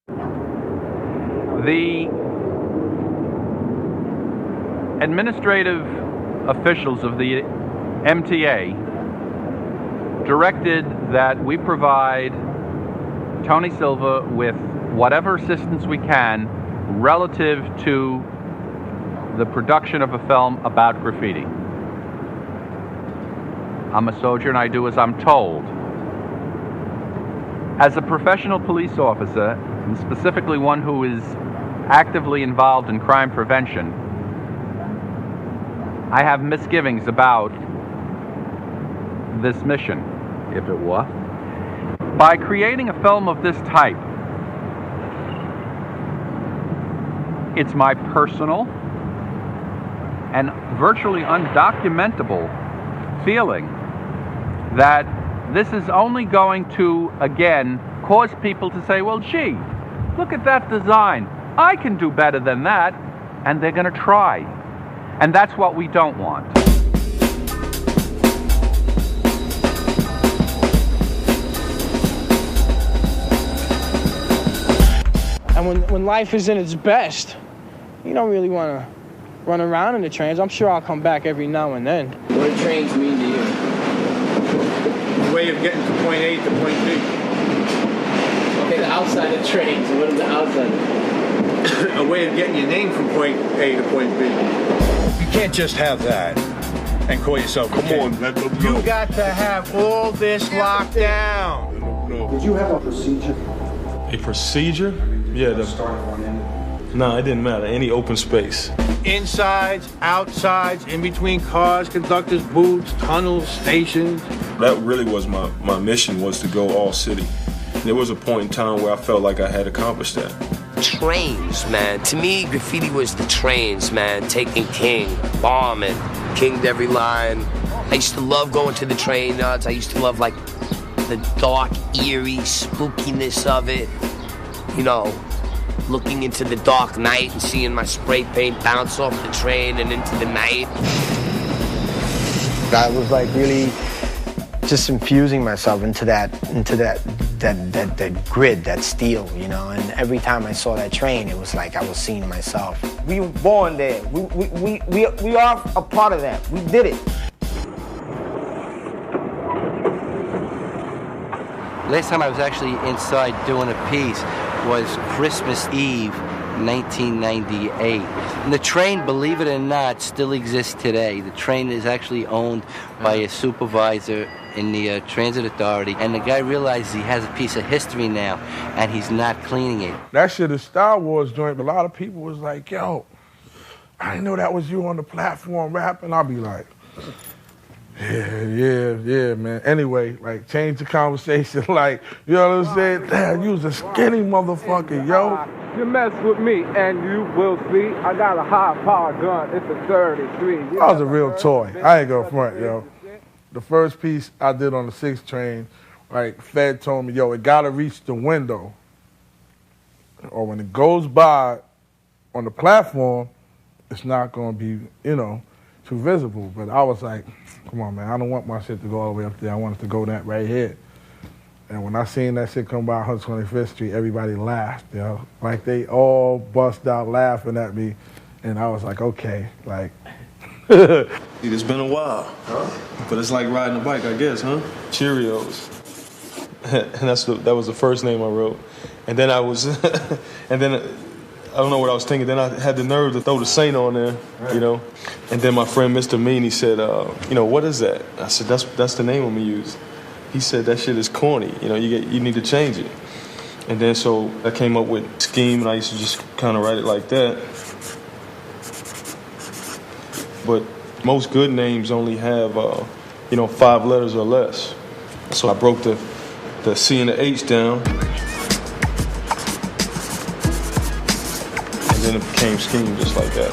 The administrative officials of the MTA directed that we provide Tony Silva with whatever assistance we can relative to the production of a film about graffiti. I'm a soldier and I do as I'm told. As a professional police officer, and specifically one who is actively involved in crime prevention, I have misgivings about this mission, if it were. By creating a film of this type, it's my personal and virtually undocumentable feeling that this is only going to, again, cause people to say, well, gee, look at that design. I can do better than that. And they're going to try. And that's what we don't want. And when life is in its best, you don't really want to run around in the trains. I'm sure I'll come back every now and then. What do trains mean to you? The way of getting to point A to point B. Okay, the outside of trains. What is the outside of A way of getting your name from point A to point B. You can't just have that and call yourself a king. Come on, let them go. You got to have all this locked down. Did you have a procedure? A procedure? Yeah. No, it didn't matter. Any open space. Insides, outsides, in between cars, conductors' booths, tunnels, stations. That really was my mission, was to go all city. There was a point in time where I felt like I had accomplished that. Trains, man. To me, graffiti was the trains, man. Taking King, bombing, kinged every line. I used to love going to the train nuts. I used to love, like, the dark, eerie spookiness of it. You know, looking into the dark night and seeing my spray paint bounce off the train and into the night. I was, like, really just infusing myself into that grid, that steel, you know, and every time I saw that train, it was like I was seeing myself. We were born there. We are a part of that. We did it. Last time I was actually inside doing a piece was Christmas Eve, 1998. And the train, believe it or not, still exists today. The train is actually owned by a supervisor in the Transit Authority, and the guy realizes he has a piece of history now, and he's not cleaning it. That shit is Star Wars joint, but a lot of people was like, yo, I didn't know that was you on the platform rapping. I'll be like, yeah, man. Anyway, like, change the conversation, like, you know what I'm saying? Damn, you was a skinny motherfucker, yo. You mess with me and you will see I got a high-power gun. It's a 33. That was a real toy. I ain't gonna front, yo. The first piece I did on the 6th train, like, Fed told me, yo, it gotta reach the window, or when it goes by on the platform, it's not gonna be, you know, too visible. But I was like, come on, man, I don't want my shit to go all the way up there. I want it to go that right here. And when I seen that shit come by 125th Street, everybody laughed, you know? Like, they all bust out laughing at me. And I was like, okay, like. It's been a while, but it's like riding a bike, I guess, huh? Cheerios. And that was the first name I wrote. And then I was, and then I don't know what I was thinking. Then I had the nerve to throw the Saint on there, you know. And then my friend Mr. Mean, he said, you know, what is that? I said, that's the name I'm gonna use. He said, that shit is corny. You know, you need to change it. And then so I came up with Scheme, and I used to just kind of write it like that. But most good names only have, 5 letters or less. So I broke the C and the H down. And then it became Scheme just like that.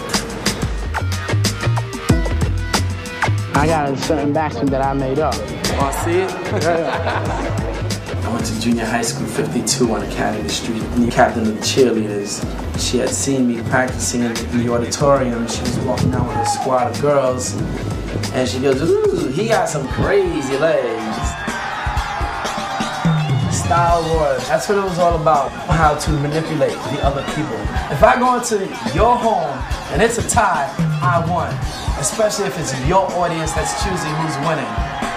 I got a certain backspin that I made up. Oh, see it? I went to junior high school, 52 on Academy Street. The captain of the cheerleaders, she had seen me practicing in the auditorium. She was walking out with a squad of girls, and she goes, ooh, he got some crazy legs. style wars. That's what it was all about. How to manipulate the other people. If I go into your home and it's a tie, I won. Especially if it's your audience that's choosing who's winning.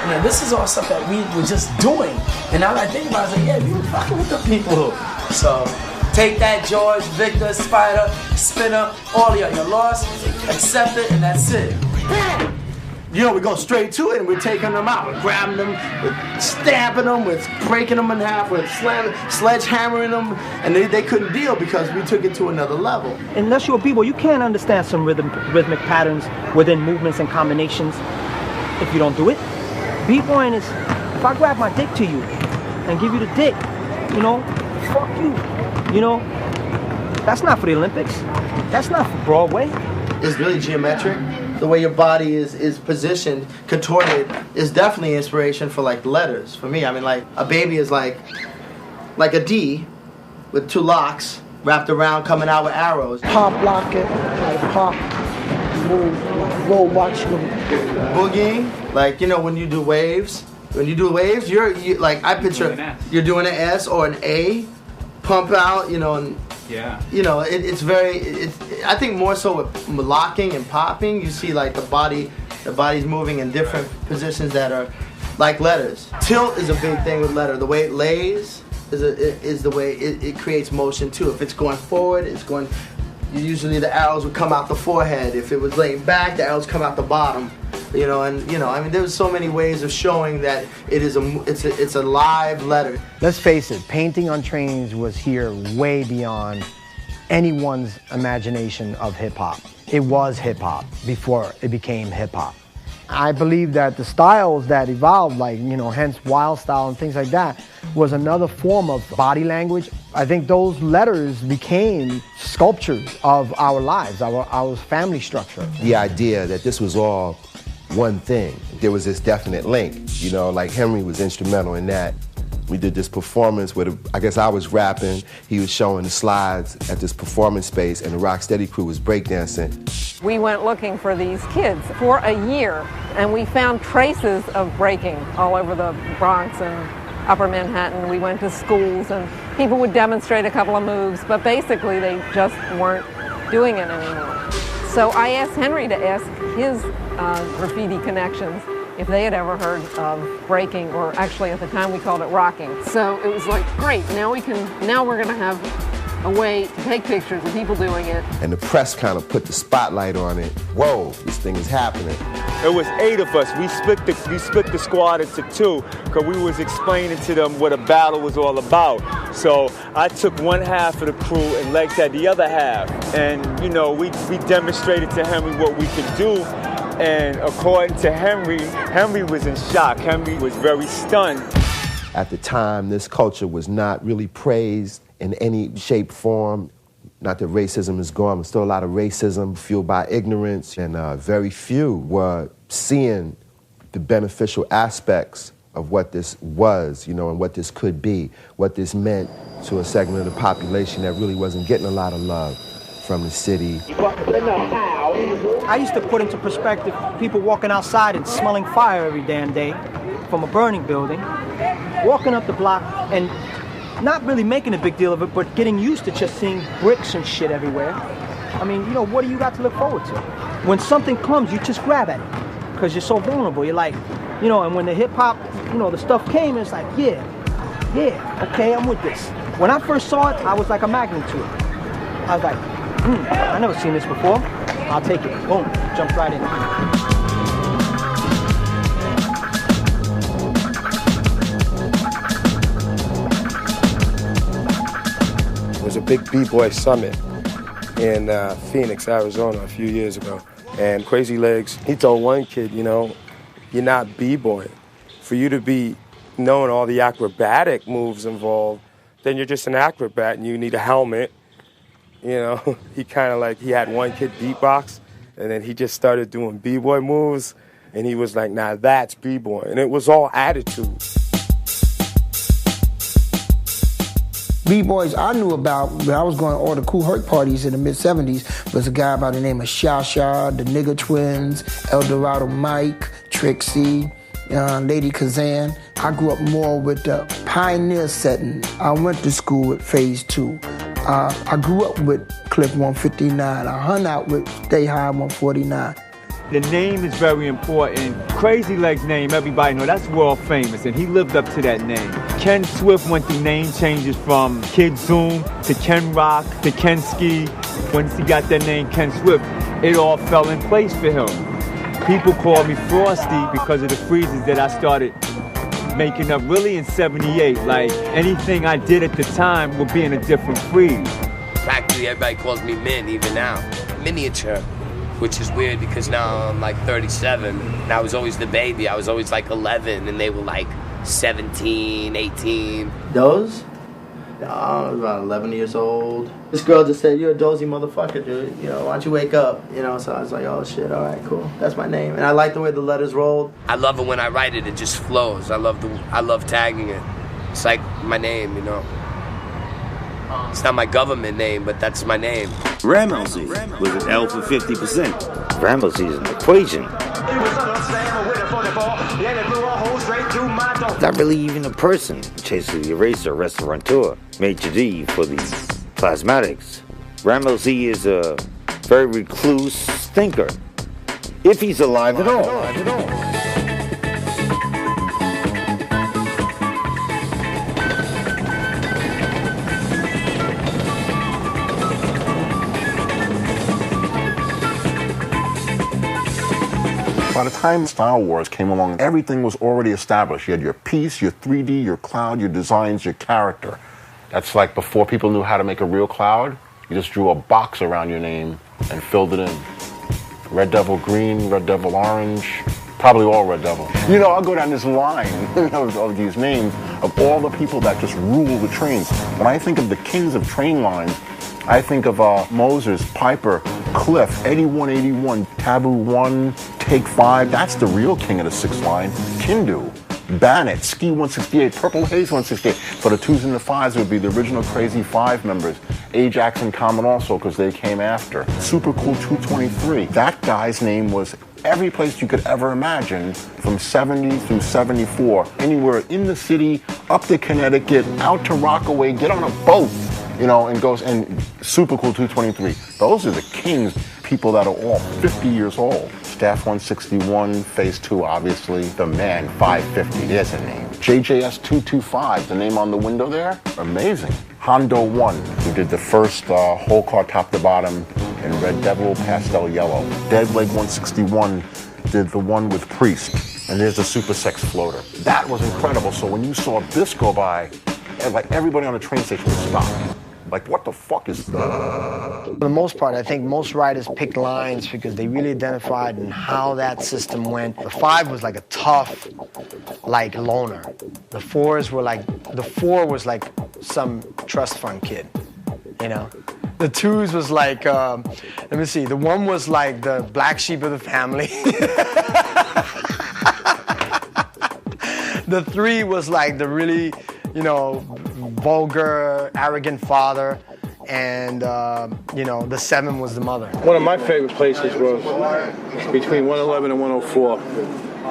You know, this is all stuff that we were just doing. And now that I think about it, yeah, we were fucking with the people. So take that, George, Victor, Spider, Spinner, all of y'all. You're lost, accept it, and that's it. You know, we go straight to it and we're taking them out. We're grabbing them, we're stabbing them, we're breaking them in half, we're sledgehammering them, and they couldn't deal because we took it to another level. Unless you're a b-boy, you can't understand some rhythmic patterns within movements and combinations if you don't do it. B-boying is, if I grab my dick to you and give you the dick, you know, fuck you. You know, that's not for the Olympics. That's not for Broadway. It's really geometric. The way your body is positioned, contorted, is definitely inspiration for like letters. For me, I mean, like a baby is like a D with two locks wrapped around, coming out with arrows. Pop, lock it, like pop, move, roll, watch, boogieing, like, you know, when you do waves. When you do waves, you like, I picture you're doing an S or an A, pump out, you know, and yeah, you know, it's I think more so with locking and popping, you see like the body's moving in different positions that are like letters. Tilt is a big thing with letter. The way it lays is the way it creates motion too. If it's going forward, it's going. Usually the arrows would come out the forehead. If it was laying back, the arrows come out the bottom. You know, and you know, I mean, there's so many ways of showing that it's a live letter. Let's face it, painting on trains was here way beyond anyone's imagination of hip-hop. It was hip-hop before it became hip-hop. I believe that the styles that evolved, like, you know, hence wild style and things like that, was another form of body language. I think those letters became sculptures of our lives, our family structure. The idea that this was all one thing, there was this definite link, you know, like Henry was instrumental in that. We did this performance where I guess I was rapping, he was showing the slides at this performance space, and the Rocksteady crew was breakdancing. We went looking for these kids for a year, and we found traces of breaking all over the Bronx and Upper Manhattan. We went to schools, and people would demonstrate a couple of moves, but basically they just weren't doing it anymore. So I asked Henry to ask his graffiti connections if they had ever heard of breaking, or actually at the time we called it rocking. So it was like, great, now we're gonna have a way to take pictures of people doing it. And the press kind of put the spotlight on it. Whoa, this thing is happening. It was 8 of us. We split the squad into 2 because we was explaining to them what a battle was all about. So I took one half of the crew and Legs had the other half. And you know, we demonstrated to Henry what we could do. And according to Henry, Henry was in shock. Henry was very stunned. At the time, this culture was not really praised in any shape, form. Not that racism is gone, but still a lot of racism fueled by ignorance, and very few were seeing the beneficial aspects of what this was, you know, and what this could be, what this meant to a segment of the population that really wasn't getting a lot of love from the city. I used to put into perspective people walking outside and smelling fire every damn day from a burning building, walking up the block and not really making a big deal of it, but getting used to just seeing bricks and shit everywhere. I mean, you know, what do you got to look forward to? When something comes, you just grab at it because you're so vulnerable. You're like, you know, and when the hip hop, you know, the stuff came, it's like, yeah, okay, I'm with this. When I first saw it, I was like a magnet to it. I was like, I never seen this before. I'll take it. Boom, jumped right in. There was a big B-Boy summit in Phoenix, Arizona a few years ago. And Crazy Legs, he told one kid, you know, you're not B-Boy. For you to be knowing all the acrobatic moves involved, then you're just an acrobat and you need a helmet. You know, he had one kid beatbox, and then he just started doing B-Boy moves, and he was like, nah, that's B-Boy. And it was all attitude. B-Boys I knew about when I was going to all the Cool Herc parties in the mid-'70s was a guy by the name of Sha Sha, the Nigger Twins, El Dorado Mike, Trixie, Lady Kazan. I grew up more with the pioneer setting. I went to school with Phase 2. I grew up with Cliff 159. I hung out with Stay High 149. The name is very important. Crazy Legs name, everybody know, that's world famous, and he lived up to that name. Ken Swift went through name changes from Kid Zoom to Ken Rock to Ken Ski. Once he got that name, Ken Swift, it all fell in place for him. People call me Frosty because of the freezes that I started making up really in 78. Like anything I did at the time would be in a different freeze. Practically everybody calls me Min, even now. Miniature. Which is weird because now I'm like 37 and I was always the baby. I was always like 11 and they were like 17, 18. Those? I was about 11 years old. This girl just said, "You're a dozy motherfucker, dude. You know, why don't you wake up?" You know, so I was like, "Oh shit, all right, cool. That's my name." And I like the way the letters rolled. I love it when I write it, it just flows. I love tagging it. It's like my name, you know. It's not my government name, but that's my name. Ramsey with an L for 50%. Ramsey is an equation. Not really even a person. Chaser the Eraser, restaurateur, Major D for the plasmatics. Ramsey is a very recluse thinker. If he's alive at all. By the time Style Wars came along, everything was already established. You had your piece, your 3D, your cloud, your designs, your character. That's like before people knew how to make a real cloud. You just drew a box around your name and filled it in. Red Devil Green, Red Devil Orange, probably all Red Devil. You know, I'll go down this line of these names of all the people that just rule the trains. When I think of the kings of train lines, I think of Moses, Piper, Cliff, 8181, Taboo 1, Take 5. That's the real king of the 6th line. Kindu, Bannet, Ski 168, Purple Haze 168. For the 2s and the 5s, it would be the original Crazy 5 members. Ajax and Common also, because they came after. Super Cool 223. That guy's name was every place you could ever imagine from 70 through 74. Anywhere in the city, up to Connecticut, out to Rockaway, get on a boat. You know, and goes, and Super Cool 223. Those are the kings, people that are all 50 years old. Staff 161, Phase 2, obviously. The Man 550, there's a name. JJS 225, the name on the window there, amazing. Hondo 1, who did the first whole car top to bottom in Red Devil, Pastel Yellow. Dead Leg 161 did the one with Priest. And there's the Super Sex Floater. That was incredible. So when you saw this go by, like everybody on the train station would stop. Like, what the fuck is that? For the most part, I think most writers picked lines because they really identified in how that system went. The 5 was like a tough, like, loner. The 4s were like, the 4 was like some trust fund kid, you know? The 2s was like, let me see, the 1 was like the black sheep of the family. The 3 was like the really, you know, vulgar, arrogant father, and you know, the 7 was the mother. One of my favorite places was between 111 and 104.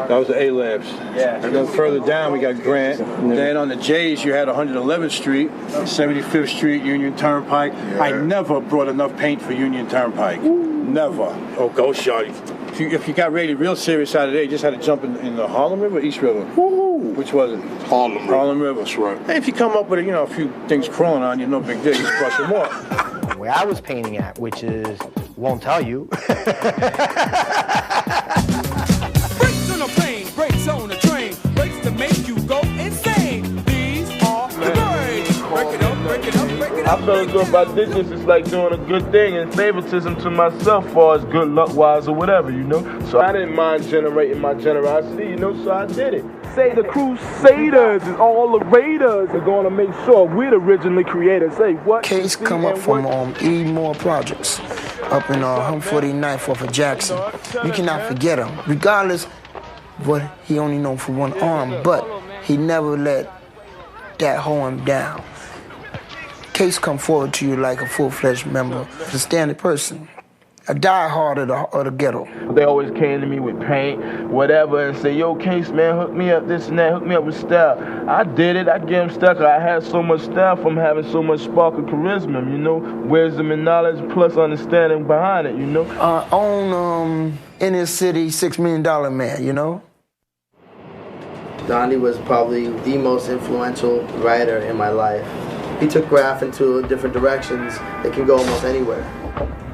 That was the A-Labs. Yeah. And then further down, we got Grant. Then on the J's, you had 111th Street, 75th Street, Union Turnpike. Yeah. I never brought enough paint for Union Turnpike. Never. Oh, go shorty. If you got rated real serious out of there, you just had to jump in the Harlem River or East River? Woo-hoo. Which was it? Harlem River. That's right. And if you come up with, you know, a few things crawling on you, no big deal, you just brush them off. Where I was painting at, which is, won't tell you. Brakes on a plane, brakes on a train, brakes to make you go insane. These are the brakes. Break it up, break it up, break it up. I feel as though if I did this, it's like doing a good thing and favoritism to myself, far as good luck-wise or whatever, you know? So I didn't mind generating my generosity, you know, so I did it. Say the Crusaders and all the Raiders are going to make sure we're the originally creators. Say what? Case come up from E. Moore Projects up in 149th off of Jackson. You cannot forget him, regardless what he only known for one arm, but he never let that hold him down. Case come forward to you like a full-fledged member, a standard person. a diehard of the ghetto. They always came to me with paint, whatever, and say, yo, Case, man, hook me up this and that, hook me up with style. I did it, I gave them style, 'cause I had so much style from having so much spark and charisma, you know, wisdom and knowledge plus understanding behind it, you know. In his city, $6 million man, you know. Dondi was probably the most influential writer in my life. He took graph into different directions. It can go almost anywhere.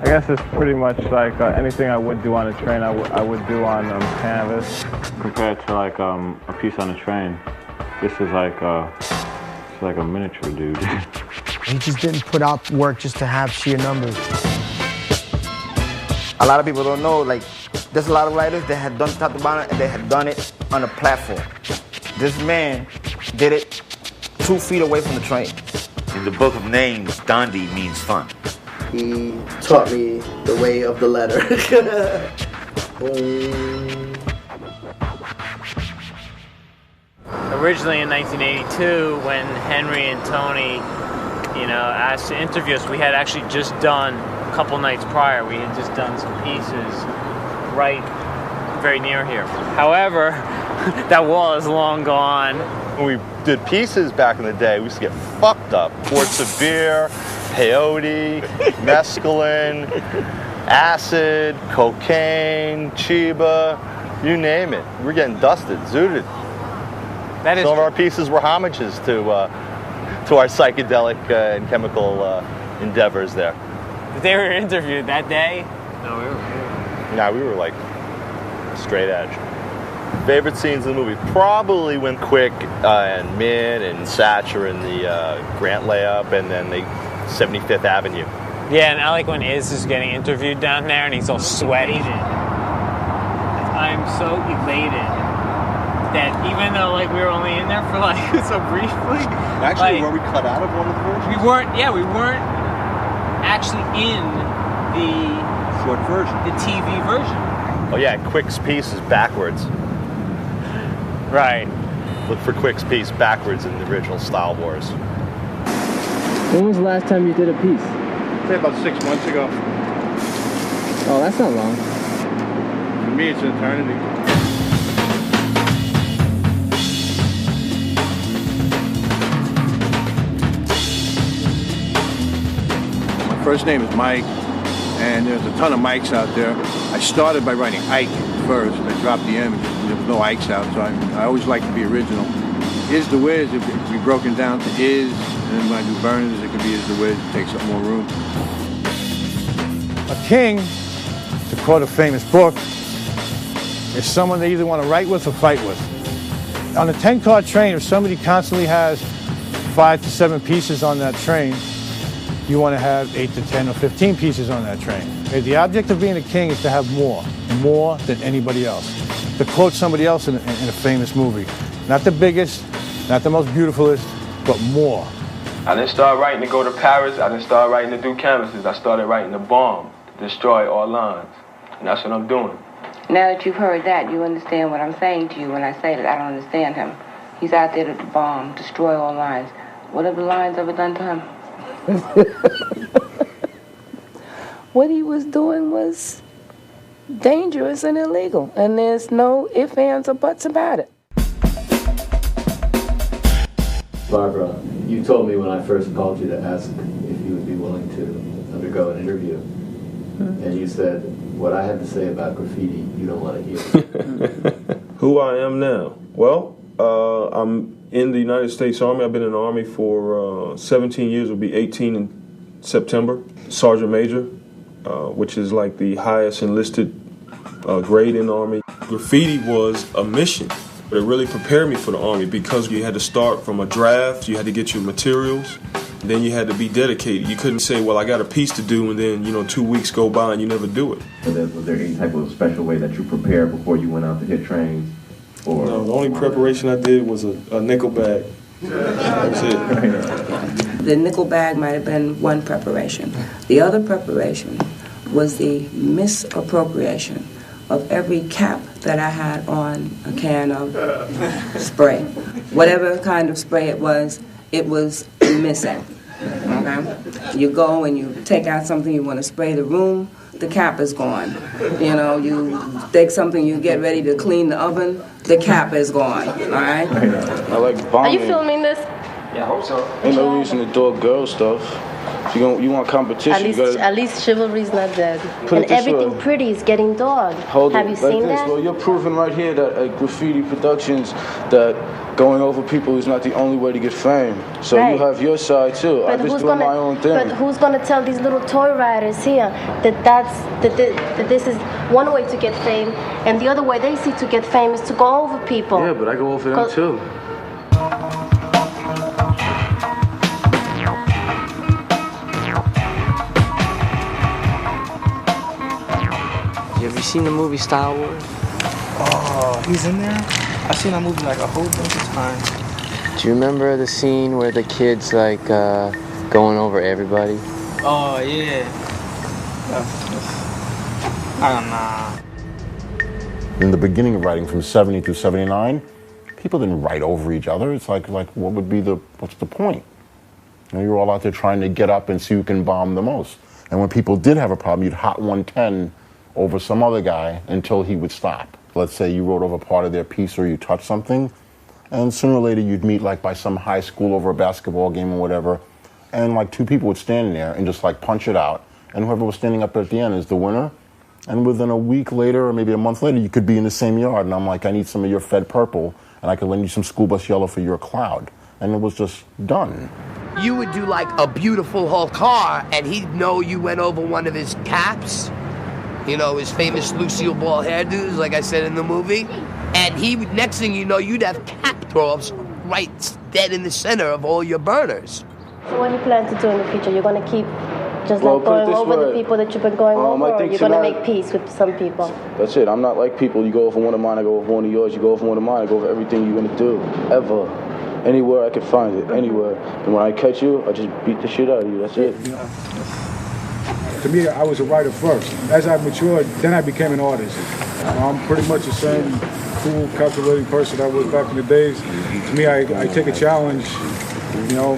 I guess it's pretty much like anything I would do on a train, I would do on canvas. Compared to like a piece on a train, this is like a miniature, dude. He just didn't put out work just to have sheer numbers. A lot of people don't know, like, there's a lot of writers that had done top to bottom and they had done it on a platform. This man did it 2 feet away from the train. In the book of names, Dondi means fun. He taught me the way of the letter. Originally in 1982, when Henry and Tony, asked to interview us, we had actually just done, a couple nights prior, we had just done some pieces right very near here. However, that wall is long gone. When we did pieces back in the day, we used to get fucked up. Quarts of beer, peyote, mescaline, acid, cocaine, chiba, you name it. We're getting dusted, zooted. Some of our pieces were homages to our psychedelic and chemical endeavors there. They were interviewed that day? No, we were. Nah, we were like straight edge. Favorite scenes in the movie? Probably when Quick and Min and Satch are in the Grant layup and then the 75th Avenue. Yeah, and I like when Iz is getting interviewed down there and he's all sweaty. I'm so elated that even though we were only in there for so briefly. Actually, were we cut out of one of the versions? We weren't actually in the short version. The TV version. Oh yeah, Quick's piece is backwards. Right. Look for Quick's piece backwards in the original Style Wars. When was the last time you did a piece? I'd say about 6 months ago. Oh, that's not long. For me, it's an eternity. My first name is Mike, and there's a ton of Mikes out there. I started by writing Ike first. I dropped the M. There was no Ikes out, so I always like to be original. Is the Wiz, it could be broken down to Is, and then when I do Burners, it could be Is the Wiz, it takes up more room. A king, to quote a famous book, is someone they either want to write with or fight with. On a 10-car train, if somebody constantly has 5 to 7 pieces on that train, you want to have 8 to 10 or 15 pieces on that train. The object of being a king is to have more than anybody else. To quote somebody else in a famous movie, not the biggest, not the most beautifulest, but more. I didn't start writing to go to Paris. I didn't start writing to do canvases. I started writing to bomb, to destroy all lines. And that's what I'm doing. Now that you've heard that, you understand what I'm saying to you when I say that I don't understand him. He's out there to bomb, destroy all lines. What have the lines ever done to him? What he was doing was dangerous and illegal, and there's no ifs, ands, or buts about it. Barbara, you told me when I first called you to ask if you would be willing to undergo an interview, and you said, what I had to say about graffiti, you don't want to hear. Who I am now? Well, I'm in the United States Army. I've been in the Army for 17 years. It'll be 18 in September. Sergeant Major, which is like the highest enlisted grade in the Army. Graffiti was a mission. But it really prepared me for the Army because you had to start from a draft, you had to get your materials, and then you had to be dedicated. You couldn't say, well, I got a piece to do, and then 2 weeks go by and you never do it. Was there any type of special way that you prepared before you went out to hit trains? Or no, the only preparation I did was a nickel bag. That was it. The nickel bag might have been one preparation. The other preparation was the misappropriation of every cap that I had on a can of spray. Whatever kind of spray it was missing. Okay? You go and you take out something, you want to spray the room, the cap is gone. You know, you take something, you get ready to clean the oven, the cap is gone, all right? I like bombing. Are you filming this? Yeah, I hope so. Ain't no reason to do girl stuff. You want competition, At least chivalry's not dead. Put it And this everything way. pretty is getting dogged. Hold Have it you like seen this. that? Well, you're proving right here that at Graffiti Productions that going over people is not the only way to get fame. So Right. you have your side too. I'm just doing my own thing. But who's gonna tell these little toy riders here that this is one way to get fame, and the other way they see to get fame is to go over people? Yeah, but I go over them too. Have you seen the movie Star Wars? Oh, he's in there? I've seen that movie like a whole bunch of times. Do you remember the scene where the kid's like going over everybody? Oh, yeah. I don't know. In the beginning of writing from 70 through 79, people didn't write over each other. It's like what's the point? You know, you're all out there trying to get up and see who can bomb the most. And when people did have a problem, you'd hot 110 over some other guy until he would stop. Let's say you wrote over part of their piece or you touched something, and sooner or later you'd meet like by some high school over a basketball game or whatever, and like two people would stand there and just like punch it out, and whoever was standing up at the end is the winner. And within a week later or maybe a month later, you could be in the same yard, and I'm like, I need some of your Fed Purple, and I could lend you some School Bus Yellow for your Cloud. And it was just done. You would do like a beautiful whole car, and he'd know you went over one of his caps. You know, his famous Lucille Ball hairdos, like I said in the movie. And he, next thing you know, you'd have cap throw-ups right dead in the center of all your burners. So what do you plan to do in the future? You're gonna keep just Well, like put it going this over the way. people that you've been going over, I or think you're gonna tonight- make peace with some people? That's it. I'm not like people. You go over one of mine, I go over one of yours. You go over one of mine, I go over everything you're gonna do, ever. Anywhere I can find it, anywhere. And when I catch you, I just beat the shit out of you. That's it. To me, I was a writer first. As I matured, then I became an artist. I'm pretty much the same cool, calculating person I was back in the days. To me, I take a challenge, you know,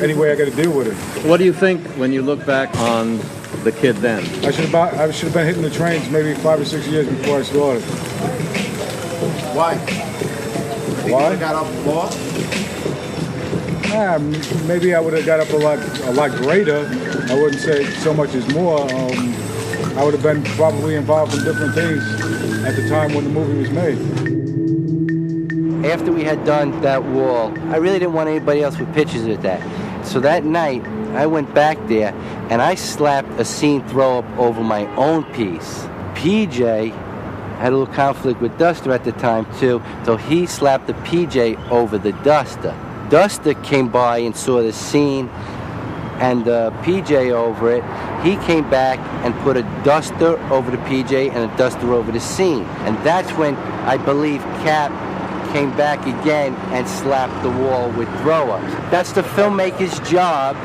any way I got to deal with it. What do you think when you look back on the kid then? I should have been hitting the trains maybe 5 or 6 years before I started. Why? Why? You got up more? Yeah, maybe I would have got up a lot greater. I wouldn't say so much as more. I would have been probably involved in different things at the time when the movie was made. After we had done that wall, I really didn't want anybody else with pictures of that. So that night, I went back there and I slapped a scene throw-up over my own piece. PJ had a little conflict with Duster at the time too, so he slapped the PJ over the Duster. Duster came by and saw the scene and the PJ over it. He came back and put a Duster over the PJ and a Duster over the scene. And that's when I believe Cap came back again and slapped the wall with throw-ups. That's the filmmaker's job.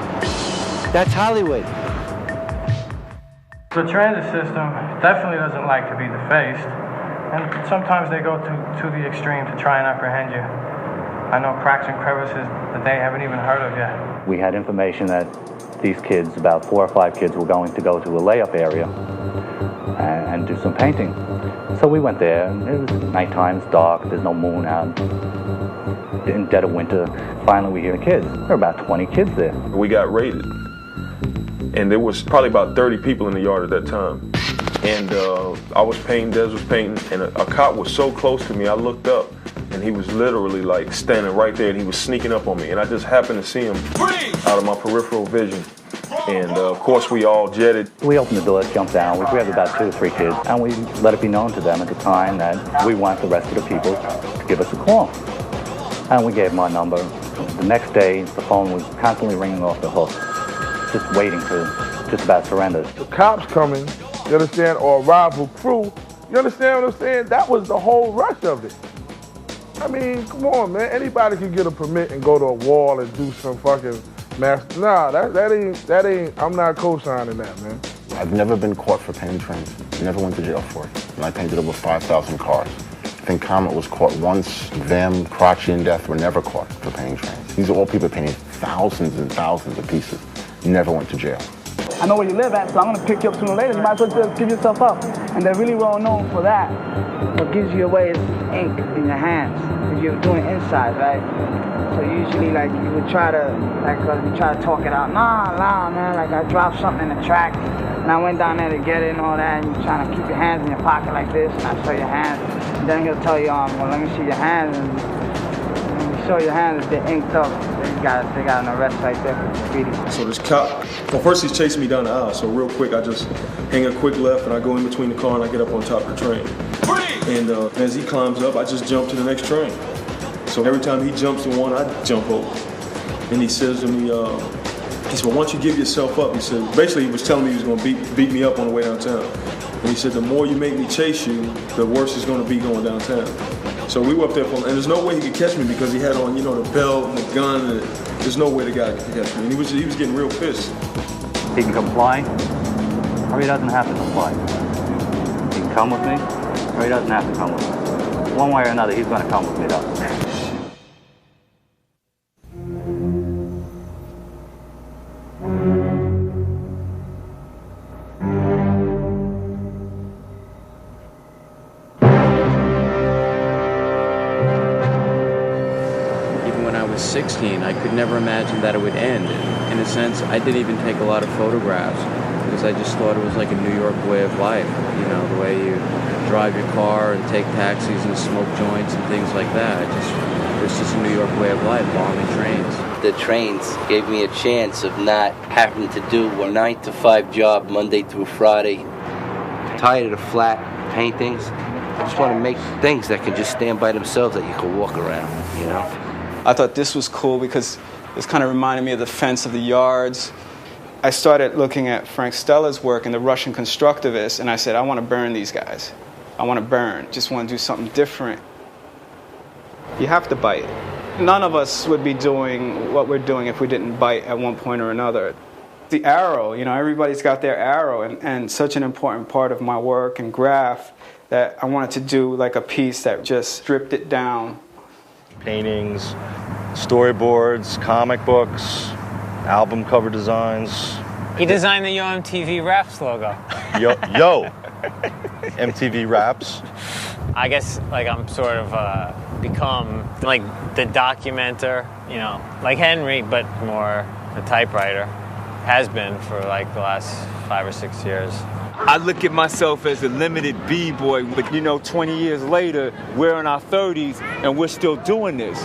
That's Hollywood. The transit system definitely doesn't like to be defaced, and sometimes they go to the extreme to try and apprehend you. I know cracks and crevices that they haven't even heard of yet. We had information that these kids, about 4 or 5 kids, were going to go to a layup area and do some painting. So we went there, and it was nighttime, it's dark, there's no moon out. In dead of winter, finally we hear the kids. There were about 20 kids there. We got raided, and there was probably about 30 people in the yard at that time. And I was painting, Des was painting, and a cop was so close to me, I looked up, and he was literally like standing right there, and he was sneaking up on me, and I just happened to see him out of my peripheral vision. And of course we all jetted. We opened the doors, jumped down. We grabbed about 2 or 3 kids, and we let it be known to them at the time that we want the rest of the people to give us a call. And we gave them our number. The next day, the phone was constantly ringing off the hook, just waiting to just about surrender. The cops coming, you understand, or a rival crew, you understand what I'm saying? That was the whole rush of it. I mean, come on, man. Anybody can get a permit and go to a wall and do some fucking mess. Nah, that ain't, I'm not co-signing that, man. I've never been caught for painting trains. Never went to jail for it. And I painted over 5,000 cars. I think Comet was caught once. Vam, Crotchy, and Death were never caught for painting trains. These are all people painting thousands and thousands of pieces. Never went to jail. I know where you live at, so I'm going to pick you up sooner or later. You might as well just give yourself up. And they're really well known for that. What gives you away is ink in your hands. If you're doing inside, right? So usually, like, you would try to, talk it out. Nah, man, like, I dropped something in the track, and I went down there to get it and all that, and you're trying to keep your hands in your pocket like this, and I show your hands. And then he'll tell you, well, let me see your hands, and when you show your hands, if they're inked up, they got an arrest right there for graffiti. So this cop, well, first he's chasing me down the aisle, so real quick I just hang a quick left and I go in between the car and I get up on top of the train. And as he climbs up, I just jump to the next train. So every time he jumps to one, I jump over. And he says to me, he said, well, once you give yourself up, he said, basically he was telling me he was going to beat me up on the way downtown. And he said, the more you make me chase you, the worse it's going to be going downtown. So we were up there, and there's no way he could catch me because he had on, the belt and the gun. And there's no way the guy could catch me. And he was getting real pissed. He can comply, or he doesn't have to comply. He can come with me, or he doesn't have to come with me. One way or another, he's going to come with me, though. Even when I was 16, I could never imagine that it would end. In a sense, I didn't even take a lot of photographs because I just thought it was like a New York way of life. The way you drive your car and take taxis and smoke joints and things like that. It's just a New York way of life, bombing trains. The trains gave me a chance of not having to do a 9-to-5 job Monday through Friday. Tired of the flat paintings. I just want to make things that can just stand by themselves that you can walk around, I thought this was cool because this kind of reminded me of the fence of the yards. I started looking at Frank Stella's work and the Russian constructivists, and I said, I want to burn these guys. I want to burn. Just want to do something different. You have to bite. None of us would be doing what we're doing if we didn't bite at one point or another. The arrow, everybody's got their arrow, and such an important part of my work and graph that I wanted to do like a piece that just stripped it down. Paintings, storyboards, comic books, album cover designs. He designed the Yo MTV Raps logo. Yo, MTV Raps. I guess I'm sort of become like the documenter, like Henry, but more a typewriter. Has been for the last 5 or 6 years. I look at myself as a limited B-boy, but 20 years later, we're in our 30s and we're still doing this.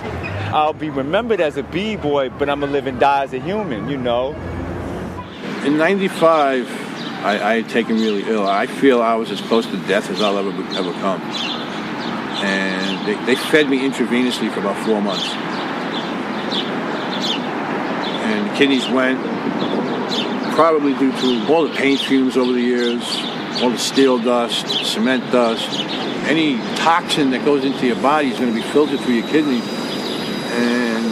I'll be remembered as a B-boy, but I'm gonna live and die as a human, In '95, I had taken really ill. I feel I was as close to death as I'll ever come. And they fed me intravenously for about 4 months. And the kidneys went, probably due to all the paint fumes over the years, all the steel dust, cement dust. Any toxin that goes into your body is going to be filtered through your kidney. And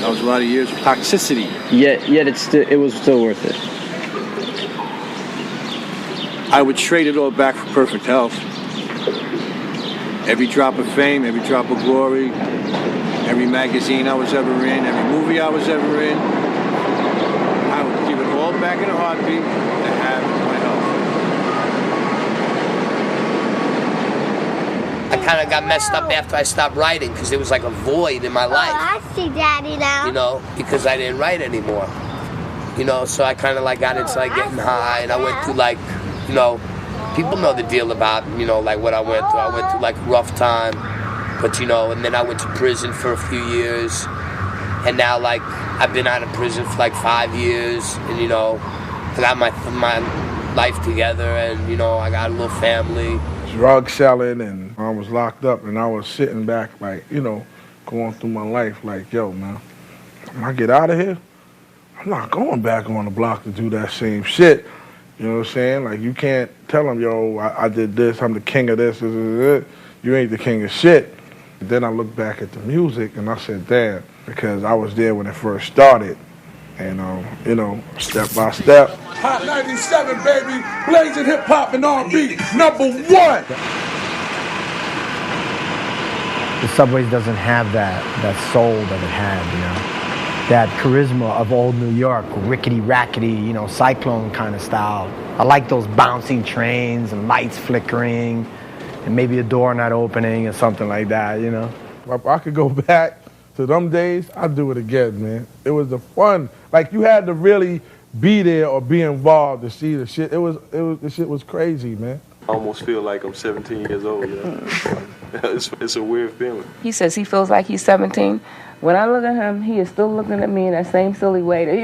that was a lot of years of toxicity. Yet it was still worth it. I would trade it all back for perfect health. Every drop of fame, every drop of glory, every magazine I was ever in, every movie I was ever in, I would give it all back in a heartbeat to have my health. I kind of got messed up after I stopped writing because there was like a void in my life. I see Daddy now. Because I didn't write anymore. So I kind of got into getting high, and I went through people know the deal about, what I went through. I went through a rough time, but and then I went to prison for a few years, and now I've been out of prison for 5 years, and I got my life together, and I got a little family. Drug selling, and I was locked up, and I was sitting back going through my life yo, man, when I get out of here, I'm not going back on the block to do that same shit. You know what I'm saying? You can't tell them, yo, I did this, I'm the king of this. You ain't the king of shit. And then I look back at the music and I said, damn, because I was there when it first started. And, step by step. Hot 97, baby, blazing hip hop and R&B, #1. The Subways doesn't have that soul that it had, that charisma of old New York, rickety, rackety, you know, cyclone kind of style. I like those bouncing trains and lights flickering and maybe a door not opening or something like that, you know. If I could go back to them days, I'd do it again, man. It was the fun. Like, you had to really be there or be involved to see the shit. The shit was crazy, man. I almost feel like I'm 17 years old, you know? It's a weird feeling. He says he feels like he's 17. When I look at him, he is still looking at me in that same silly way that he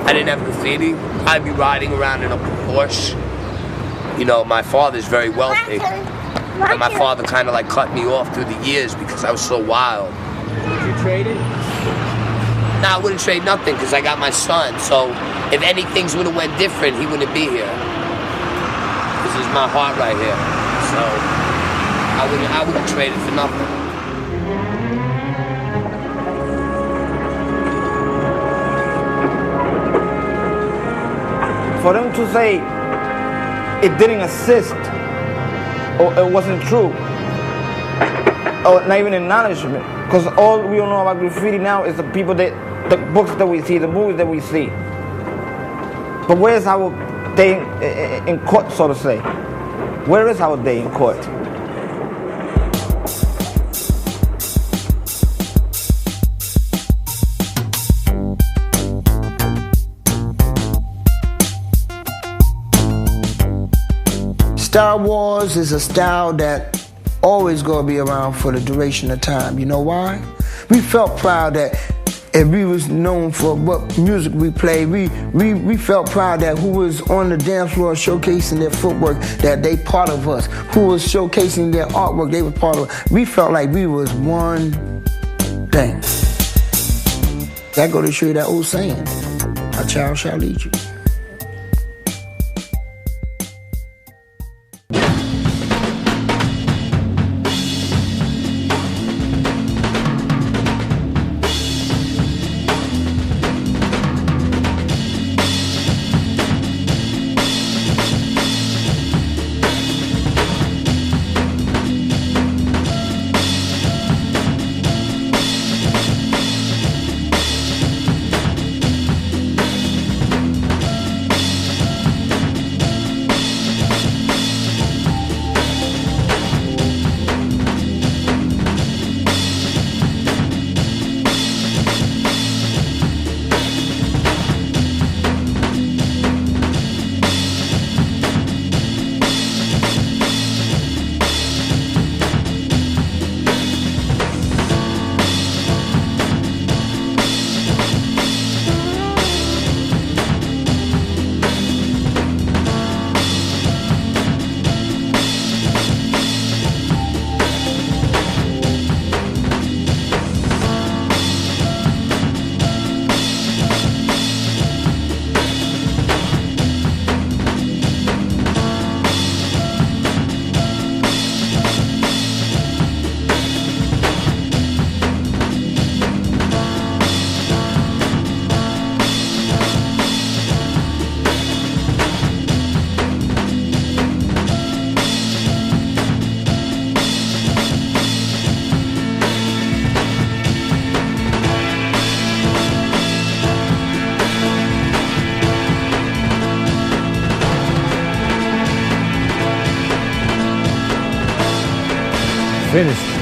I didn't have graffiti, I'd be riding around in a Porsche. You know, my father's very wealthy. And my father kind of like cut me off through the years because I was so wild. Would you trade it? Nah, I wouldn't trade nothing because I got my son. So if any things would have went different, he wouldn't be here. This is my heart right here. So I wouldn't trade it for nothing. For them to say it didn't assist or it wasn't true or not even acknowledgement, because all we know about graffiti now is the people the books that we see, the movies that we see. But where's our day in court, so to say? Where is our day in court? Star Wars is a style that always gonna be around for the duration of time. You know why? We felt proud that if we was known for what music we played, we felt proud that who was on the dance floor showcasing their footwork, that they part of us. Who was showcasing their artwork, they were part of us. We felt like we was one thing. That go to show you that old saying, a child shall lead you. Finished.